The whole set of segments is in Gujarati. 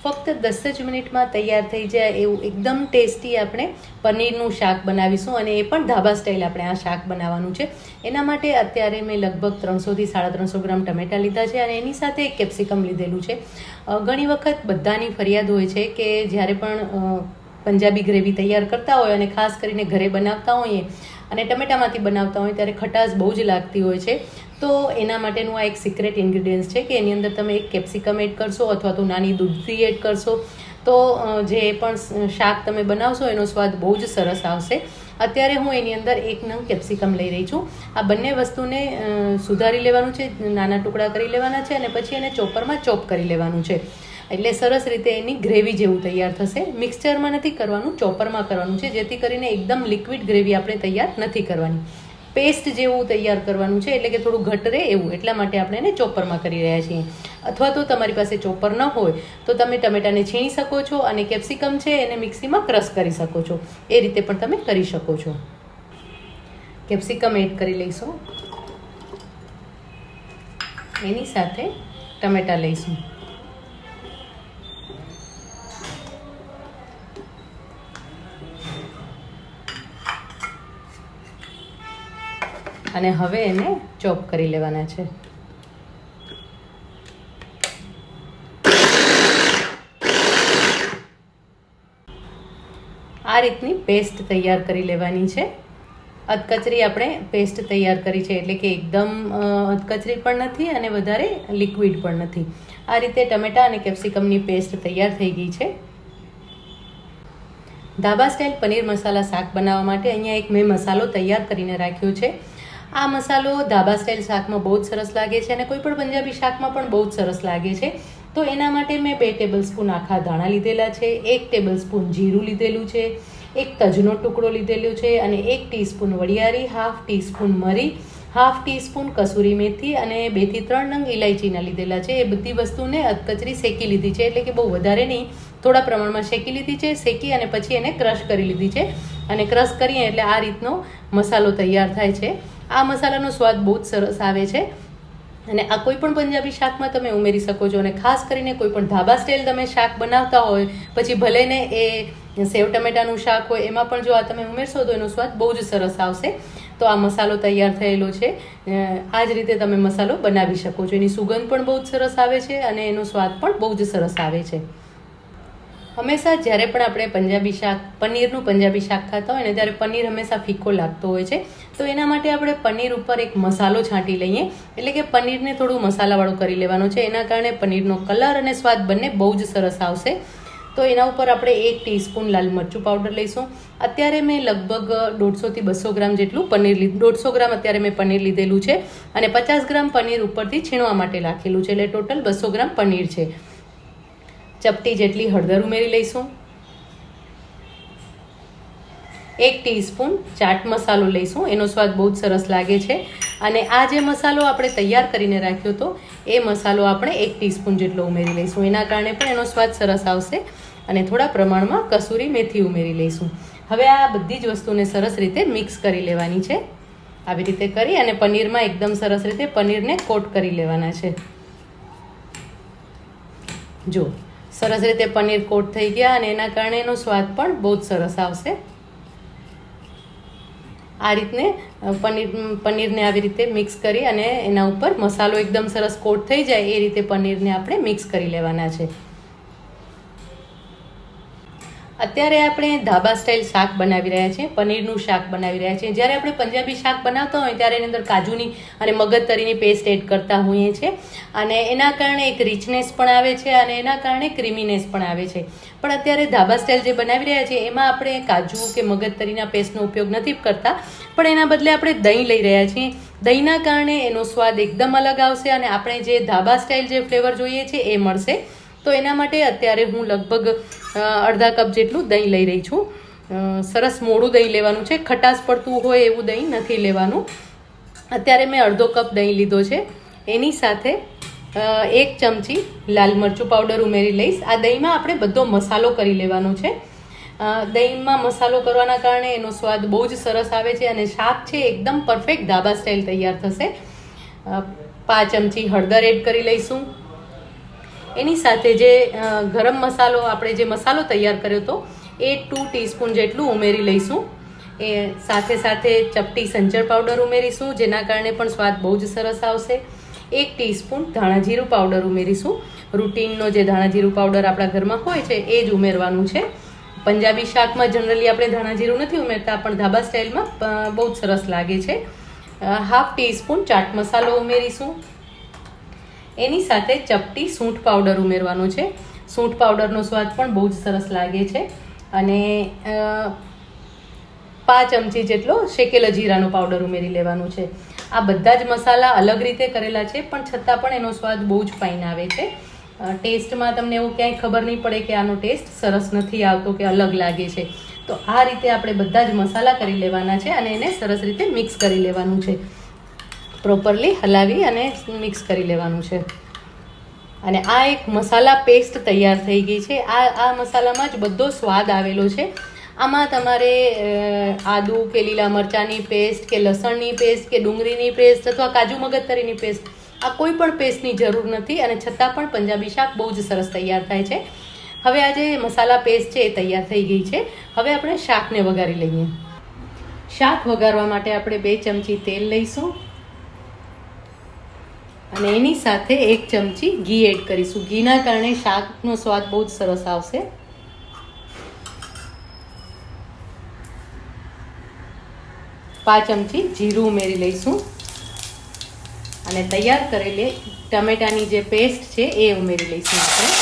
ફક્ત 10 જ મિનિટમાં તૈયાર થઈ જાય એવું એકદમ ટેસ્ટી આપણે પનીરનું શાક બનાવીશું, અને એ પણ ધાબા સ્ટાઇલ આપણે આ શાક બનાવવાનું છે. એના માટે અત્યારે મેં લગભગ 300 થી 350 ગ્રામ ટમેટાં લીધા છે, અને એની સાથે એક કેપ્સિકમ લીધેલું છે. ઘણી વખત બધાની ફરિયાદ હોય છે કે જ્યારે પણ પંજાબી ગ્રેવી તૈયાર કરતા હોય અને ખાસ કરીને ઘરે બનાવતા હોઈએ અને ટમેટામાંથી બનાવતા હોય ત્યારે ખટાશ બહુ જ લાગતી હોય છે. તો એના માટેનું આ એક સિક્રેટ ઇન્ગ્રીડિયન્ટ્સ છે કે એની અંદર તમે એક કેપ્સિકમ એડ કરશો અથવા તો નાની દૂધી એડ કરશો તો જે પણ શાક તમે બનાવશો એનો સ્વાદ બહુ જ સરસ આવશે. અત્યારે હું એની અંદર 1 નંગ કેપ્સિકમ લઈ રહી છું. આ બંને વસ્તુને સુધારી લેવાનું છે, નાના ટુકડા કરી લેવાના છે, અને પછી એને ચોપરમાં ચોપ કરી લેવાનું છે. એટલે સરસ રીતે એની ગ્રેવી જેવું તૈયાર થશે. મિક્સચરમાં નથી કરવાનું, ચોપરમાં કરવાનું છે, જેથી કરીને એકદમ લિક્વિડ ગ્રેવી આપણે તૈયાર નથી કરવાની. પેસ્ટ જેવું તૈયાર કરવાનું છે, એટલે કે થોડું ઘટ રહે એવું. એટલા માટે આપણે એને ચોપરમાં કરી રહ્યા છીએ. અથવા તો તમારી પાસે ચોપર ન હોય તો તમે ટમેટાને છીણી શકો છો અને કેપ્સિકમ છે એને મિક્સીમાં ક્રશ કરી શકો છો. એ રીતે પણ તમે કરી શકો છો. કેપ્સિકમ એડ કરી લઈશું, એની સાથે ટમેટાં લઈશું. અને હવે એને ચોપ કરી લેવાના છે. આ રીતની પેસ્ટ તૈયાર કરી લેવાની છે. અધકચરી આપણે પેસ્ટ તૈયાર કરી છે, એટલે કે એકદમ અધકચરી પણ નથી અને વધારે લિક્વિડ પણ નથી. આ રીતે ટમેટા અને કેપ્સિકમની પેસ્ટ તૈયાર થઈ ગઈ છે. ધાબા સ્ટાઇલ પનીર મસાલા શાક બનાવવા માટે અહીંયા એક મેં મસાલો તૈયાર કરીને રાખ્યો છે. આ મસાલો ધાબા સ્ટાઇલ શાકમાં બહુ જ સરસ લાગે છે અને કોઈ પણ પંજાબી શાકમાં પણ બહુ જ સરસ લાગે છે. તો એના માટે મેં 2 ટેબલસ્પૂન આખા ધાણા લીધેલા છે, 1 ટેબલસ્પૂન જીરું લીધેલું છે, 1 તજનો ટુકડો લીધેલો છે, અને 1 ટીસ્પૂન વરિયાળી, 1/2 ટીસ્પૂન મરી, 1/2 ટીસ્પૂન કસૂરી મેથી અને 2 થી 3 નંગ ઇલાયચીના લીધેલા છે. એ બધી વસ્તુને અધકચરી શેકી લીધી છે, એટલે કે બહુ વધારે નહીં, થોડા પ્રમાણમાં શેકી લીધી છે. શેકી અને પછી એને ક્રશ કરી લીધી છે, અને ક્રશ કરીએ એટલે આ રીતનો મસાલો તૈયાર થાય છે. આ મસાલાનો સ્વાદ બહુ જ સરસ આવે છે, અને આ કોઈ પણ પંજાબી શાકમાં તમે ઉમેરી શકો છો. અને ખાસ કરીને કોઈ પણ ધાબા સ્ટાઇલ તમે શાક બનાવતા હોય, પછી ભલે ને એ સેવ ટમેટાનું શાક હોય, એમાં પણ જો આ તમે ઉમેરશો તો એનો સ્વાદ બહુ જ સરસ આવશે. તો આ મસાલો તૈયાર થયેલો છે. આ જ રીતે તમે મસાલો બનાવી શકો છો. એની સુગંધ પણ બહુ જ સરસ આવે છે અને એનો સ્વાદ પણ બહુ જ સરસ આવે છે. હંમેશા જ્યારે પણ આપણે પંજાબી શાક, પનીરનું પંજાબી શાક ખાતા હોય ને ત્યારે પનીર હંમેશા ફીકો લાગતો હોય છે. તો એના માટે આપણે પનીર ઉપર એક મસાલો છાંટી લઈએ, એટલે કે પનીરને થોડું મસાલાવાળું કરી લેવાનું છે. એના કારણે પનીરનો કલર અને સ્વાદ બંને બહુ જ સરસ આવશે. તો એના ઉપર આપણે 1 ટીસ્પૂન લાલ મરચું પાવડર લઈશું. અત્યારે મેં લગભગ 150 થી 200 ગ્રામ જેટલું પનીર લીધું. 150 ગ્રામ અત્યારે મેં પનીર લીધેલું છે, અને 50 ગ્રામ પનીર ઉપરથી છીણવા માટે રાખેલું છે, એટલે ટોટલ 200 ગ્રામ પનીર છે. ચપટી જેટલી હળદર ઉમેરી લઈશું. 1 ટીસ્પૂન ચાટ મસાલો લઈશું, એનો સ્વાદ બહુ જ સરસ લાગે છે. અને આ જે મસાલો આપણે તૈયાર કરીને રાખ્યો હતો એ મસાલો આપણે 1 ટીસ્પૂન જેટલો ઉમેરી લઈશું. એના કારણે પણ એનો સ્વાદ સરસ આવશે. અને થોડા પ્રમાણમાં કસૂરી મેથી ઉમેરી લઈશું. હવે આ બધી જ વસ્તુને સરસ રીતે મિક્સ કરી લેવાની છે. આવી રીતે કરી અને પનીરમાં એકદમ સરસ રીતે પનીરને કોટ કરી લેવાના છે. જો સરસ રીતે પનીર કોટ થઈ ગયા, અને એના કારણે એનો સ્વાદ પણ બહુ જ સરસ આવશે. આ રીતને પનીરને આવી રીતે મિક્સ કરી અને એના ઉપર મસાલો એકદમ સરસ કોટ થઈ જાય એ રીતે પનીરને આપણે મિક્સ કરી લેવાના છે. અત્યારે આપણે ધાબા સ્ટાઇલ શાક બનાવી રહ્યા છીએ, પનીરનું શાક બનાવી રહ્યા છીએ. જ્યારે આપણે પંજાબી શાક બનાવતા હોય ત્યારે એની અંદર કાજુની અને મગજતરીની પેસ્ટ એડ કરતા હોઈએ છીએ, અને એના કારણે એક રિચનેસ પણ આવે છે અને એના કારણે ક્રીમીનેસ પણ આવે છે. પણ અત્યારે ધાબા સ્ટાઇલ જે બનાવી રહ્યા છીએ એમાં આપણે કાજુ કે મગજતરીના પેસ્ટનો ઉપયોગ નથી કરતા, પણ એના બદલે આપણે દહીં લઈ રહ્યા છીએ. દહીંના કારણે એનો સ્વાદ એકદમ અલગ આવશે અને આપણે જે ધાબા સ્ટાઇલ જે ફ્લેવર જોઈએ છે એ મળશે. તો એના માટે અત્યારે હું લગભગ અડધા કપ જેટલું દહીં લઈ રહી છું. સરસ મોડું દહીં લેવાનું છે, ખટાશ પડતું હોય એવું દહીં નથી લેવાનું. અત્યારે મેં અડધો કપ દહીં લીધો છે. એની સાથે 1 ચમચી લાલ મરચું પાવડર ઉમેરી લઈશ. આ દહીંમાં આપણે બધો મસાલો કરી લેવાનો છે. દહીંમાં મસાલો કરવાના કારણે એનો સ્વાદ બહુ જ સરસ આવે છે અને શાક છે એકદમ પરફેક્ટ ધાબા સ્ટાઇલ તૈયાર થશે. 5 ચમચી હળદર એડ કરી લઈશું. એની સાથે જે ગરમ મસાલો આપણે જે મસાલો તૈયાર કર્યો હતો એ 2 ટીસ્પૂન જેટલું ઉમેરી લઈશું. એ સાથે સાથે ચપટી સંચળ પાવડર ઉમેરીશું, જેના કારણે પણ સ્વાદ બહુ જ સરસ આવશે. 1 ટીસ્પૂન ધાણા જીરું પાવડર ઉમેરીશું. રૂટીનનો જે ધાણા જીરું પાવડર આપણા ઘરમાં હોય છે એ જ ઉમેરવાનું છે. પંજાબી શાકમાં જનરલી આપણે ધાણા જીરું નથી ઉમેરતા, પણ ધાબા સ્ટાઇલમાં બહુ જ સરસ લાગે છે. 1/2 ટીસ્પૂન ચાટ મસાલો ઉમેરીશું. એની સાથે ચપટી સૂંઠ પાવડર ઉમેરવાનો છે. સૂંઠ પાવડરનો સ્વાદ પણ બહુ જ સરસ લાગે છે. અને 5 ચમચી જેટલો શેકેલા જીરાનો પાવડર ઉમેરી લેવાનું છે. આ બધા જ મસાલા અલગ રીતે કરેલા છે, પણ છતાં પણ એનો સ્વાદ બહુ જ ફાઇન આવે છે. ટેસ્ટમાં તમને એવું ક્યાંય ખબર નહીં પડે કે આનો ટેસ્ટ સરસ નથી આવતો કે અલગ લાગે છે. તો આ રીતે આપણે બધા જ મસાલા કરી લેવાના છે અને એને સરસ રીતે મિક્સ કરી લેવાનું છે. પ્રોપરલી હલાવી અને મિક્સ કરી લેવાનું છે. અને આ એક મસાલા પેસ્ટ તૈયાર થઈ ગઈ છે. આ મસાલામાં જ બધો સ્વાદ આવેલો છે. આમાં તમારે આદુ કે લીલા મરચાંની પેસ્ટ કે લસણની પેસ્ટ કે ડુંગળીની પેસ્ટ અથવા કાજુ મગજતરીની પેસ્ટ, આ કોઈ પણ પેસ્ટની જરૂર નથી અને છતાં પણ પંજાબી શાક બહુ જ સરસ તૈયાર થાય છે. હવે આ જે મસાલા પેસ્ટ છે એ તૈયાર થઈ ગઈ છે. હવે આપણે શાકને વઘારી લઈએ. શાક વઘારવા માટે આપણે 2 ચમચી તેલ લઈશું અને એની સાથે 1 ચમચી ઘી એડ કરીશું. ઘીના કારણે શાકનો સ્વાદ બહુ જ સરસ આવશે. પાંચ ચમચી જીરું ઉમેરી લઈશું અને તૈયાર કરેલી ટમેટાની જે પેસ્ટ છે એ ઉમેરી લઈશું આપણે.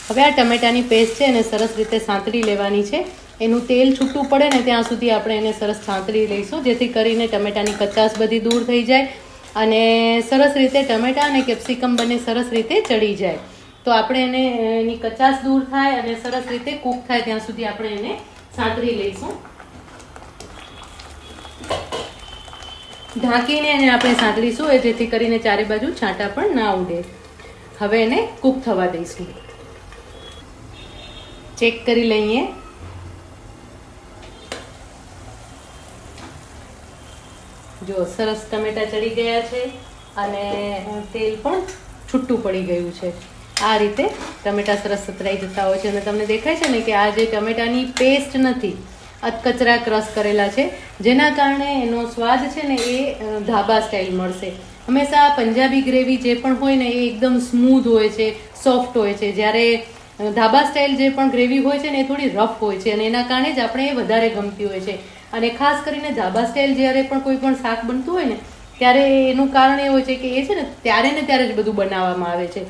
હવે આ ટમેટાની પેસ્ટ છે એને સરસ રીતે સાંતળી લેવાની છે. એનું તેલ છૂટું પડે ને ત્યાં સુધી આપણે એને સરસ સાંતળી લઈશું, જેથી કરીને ટમેટાની કચાશ બધી દૂર થઈ જાય અને સરસ રીતે ટમેટા અને કેપ્સિકમ બંને સરસ રીતે ચડી જાય. તો આપણે એની કચાશ દૂર થાય અને સરસ રીતે કૂક થાય ત્યાં સુધી આપણે એને સાંતળી લઈશું. ઢાંકીને એને આપણે સાંતળીશું જેથી કરીને ચારે બાજુ છાંટા પણ ના ઉડે. હવે એને કૂક થવા દઈશું. ચેક કરી લઈએ. જો સરસ ટમેટા ચડી ગયા છે અને તેલ પણ છૂટું પડી ગયું છે. આ રીતે ટમેટા સરસ સતરાઈ જતા હોય છે અને તમને દેખાય છે ને કે આ જે ટમેટાની પેસ્ટ નથી, અધકચરા ક્રશ કરેલા છે, જેના કારણે એનો સ્વાદ છે ને એ ધાબા સ્ટાઇલ મળશે. હંમેશા પંજાબી ગ્રેવી જે પણ હોય ને એ એકદમ સ્મૂધ હોય છે, સોફ્ટ હોય છે, જ્યારે ધાબા સ્ટાઇલ જે પણ ગ્રેવી હોય છે ને એ થોડી રફ હોય છે અને એના કારણે જ આપણે એ વધારે ગમતી હોય છે. અને ખાસ કરીને ધાબા સ્ટાઇલ જ્યારે પણ કોઈ પણ શાક બનતું હોય ને ત્યારે એનું કારણ એ હોય છે કે એ છે ને ત્યારે જ બધું બનાવવામાં આવે છે,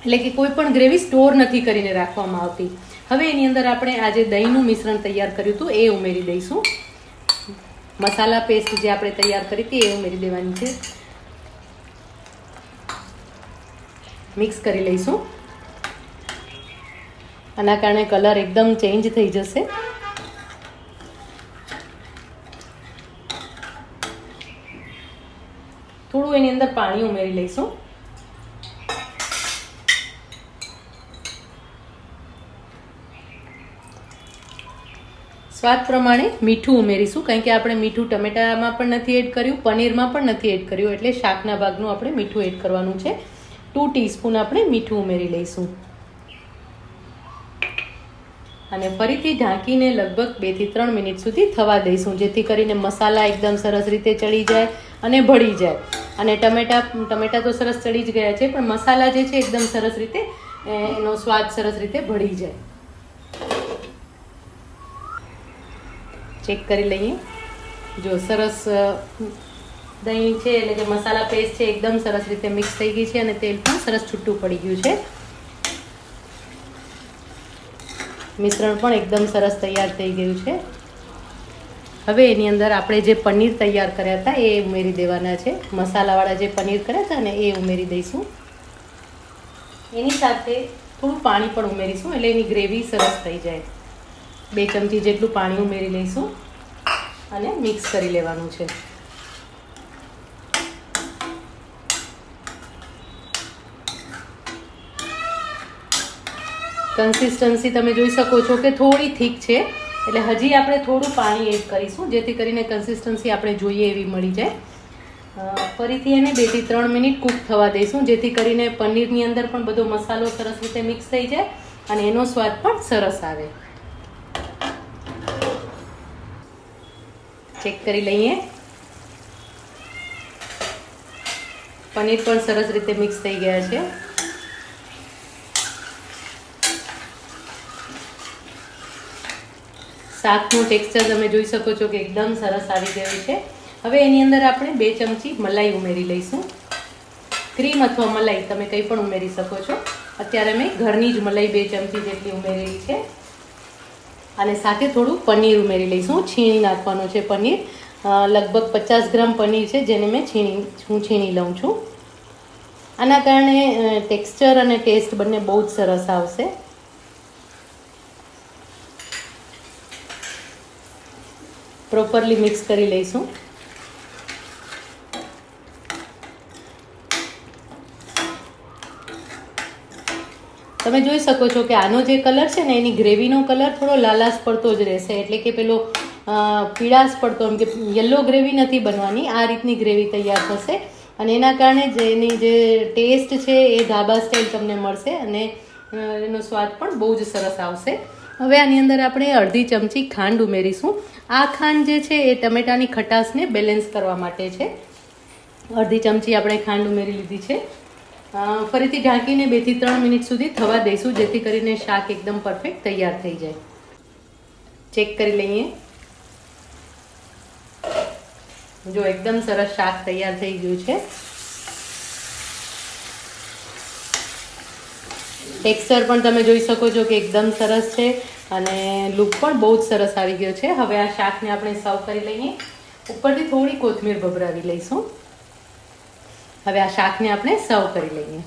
એટલે કે કોઈ પણ ગ્રેવી સ્ટોર નથી કરીને રાખવામાં આવતી. હવે એની અંદર આપણે આ જે દહીંનું મિશ્રણ તૈયાર કર્યું હતું એ ઉમેરી દઈશું. મસાલા પેસ્ટ જે આપણે તૈયાર કરી હતી એ ઉમેરી દેવાની છે. મિક્સ કરી લઈશું. આના કારણે કલર એકદમ ચેન્જ થઈ જશે. થોડું એની અંદર પાણી ઉમેરી લઈશું. સ્વાદ પ્રમાણે મીઠું ઉમેરીશું, કારણ કે આપણે મીઠું ટમેટામાં પણ નથી એડ કર્યું, પનીરમાં પણ નથી એડ કર્યું, એટલે શાકના ભાગનું આપણે મીઠું એડ કરવાનું છે. 2 ટીસ્પૂન આપણે મીઠું ઉમેરી લઈશું અને ફરીથી ઢાંકીને લગભગ 2 થી 3 મિનિટ સુધી થવા દઈશું, જેથી કરીને મસાલા એકદમ સરસ રીતે ચડી જાય અને ભળી જાય. અને ટમેટા તો સરસ ચડી જ ગયા છે, પણ મસાલા જે છે એકદમ સરસ રીતે એનો સ્વાદ સરસ રીતે ભળી જાય. ચેક કરી લઈએ. જો સરસ દહીં છે એટલે કે મસાલા પેસ્ટ છે એકદમ સરસ રીતે મિક્સ થઈ ગઈ છે અને તેલ પણ સરસ છૂટું પડી ગયું છે. મિશ્રણ પણ એકદમ સરસ તૈયાર થઈ ગયું છે. હવે એની અંદર આપણે જે પનીર તૈયાર કર્યા હતા એ ઉમેરી દેવાના છે. મસાલાવાળા જે પનીર કર્યા હતા ને એ ઉમેરી દઈશું. એની સાથે થોડું પાણી પણ ઉમેરીશું એટલે એની ગ્રેવી સરસ થઈ જાય. 2 ચમચી જેટલું પાણી ઉમેરી લઈશું અને મિક્સ કરી લેવાનું છે. કન્સિસ્ટન્સી તમે જોઈ શકો છો કે થોડી થીક છે, એટલે હજી આપણે થોડું પાણી એડ કરીશું જેથી કરીને કન્સિસ્ટન્સી આપણે જોઈએ એવી મળી જાય. ફરીથી એને 2 થી 3 મિનિટ કૂક થવા દઈશું જેથી કરીને પનીરની અંદર પણ બધો મસાલો સરસ રીતે મિક્સ થઈ જાય અને એનો સ્વાદ પણ સરસ આવે. ચેક કરી લઈએ. પનીર પણ સરસ રીતે મિક્સ થઈ ગયા છે. શાકનું ટેક્સચર તમે જોઈ શકો છો કે એકદમ સરસ આવી ગયું છે. હવે એની અંદર આપણે 2 ચમચી મલાઈ ઉમેરી લઈશું. ક્રીમ અથવા મલાઈ તમે કંઈ પણ ઉમેરી શકો છો. અત્યારે મેં ઘરની જ મલાઈ 2 ચમચી જેટલી ઉમેરેલી છે. અને સાથે થોડું પનીર ઉમેરી લઈશું. છીણી નાખવાનું છે પનીર. લગભગ 50 ગ્રામ પનીર છે જેને મેં છીણી લઉં છું. આના કારણે ટેક્સચર અને ટેસ્ટ બંને બહુ જ સરસ આવશે. પ્રોપરલી મિક્સ કરી લઈશું. તમે જોઈ શકો છો કે આનો જે કલર છે ને એની ગ્રેવીનો કલર થોડો લાલાશ પડતો જ રહેશે, એટલે કે પેલો પીળાશ પડતો, એમ કે યલો ગ્રેવી નથી બનવાની. આ રીતની ગ્રેવી તૈયાર થશે અને એના કારણે જ એની જે ટેસ્ટ છે એ ધાબા સ્ટાઇલ તમને મળશે અને એનો સ્વાદ પણ બહુ જ સરસ આવશે. હવે આની અંદર આપણે અડધી ચમચી ખાંડ ઉમેરીશું. આ ખાંડ જે છે એ ટમેટાની ખટાશને બેલેન્સ કરવા માટે છે. અડધી ચમચી આપણે ખાંડ ઉમેરી લીધી છે. ફરીથી ઢાંકીને 2 થી 3 મિનિટ સુધી થવા દઈશું જેથી કરીને શાક એકદમ પરફેક્ટ તૈયાર થઈ જાય. ચેક કરી લઈએ. જો એકદમ સરસ શાક તૈયાર થઈ ગયું છે. ટેક્સચર પણ તમે જોઈ શકો છો કે એકદમ સરસ છે અને લુક પણ બહુ જ સરસ આવી ગયો છે. હવે આ શાકને આપણે સર્વ કરી લઈએ. ઉપરથી થોડી કોથમીર ભભરાવી લઈશું. હવે આ શાકને આપણે સર્વ કરી લઈએ.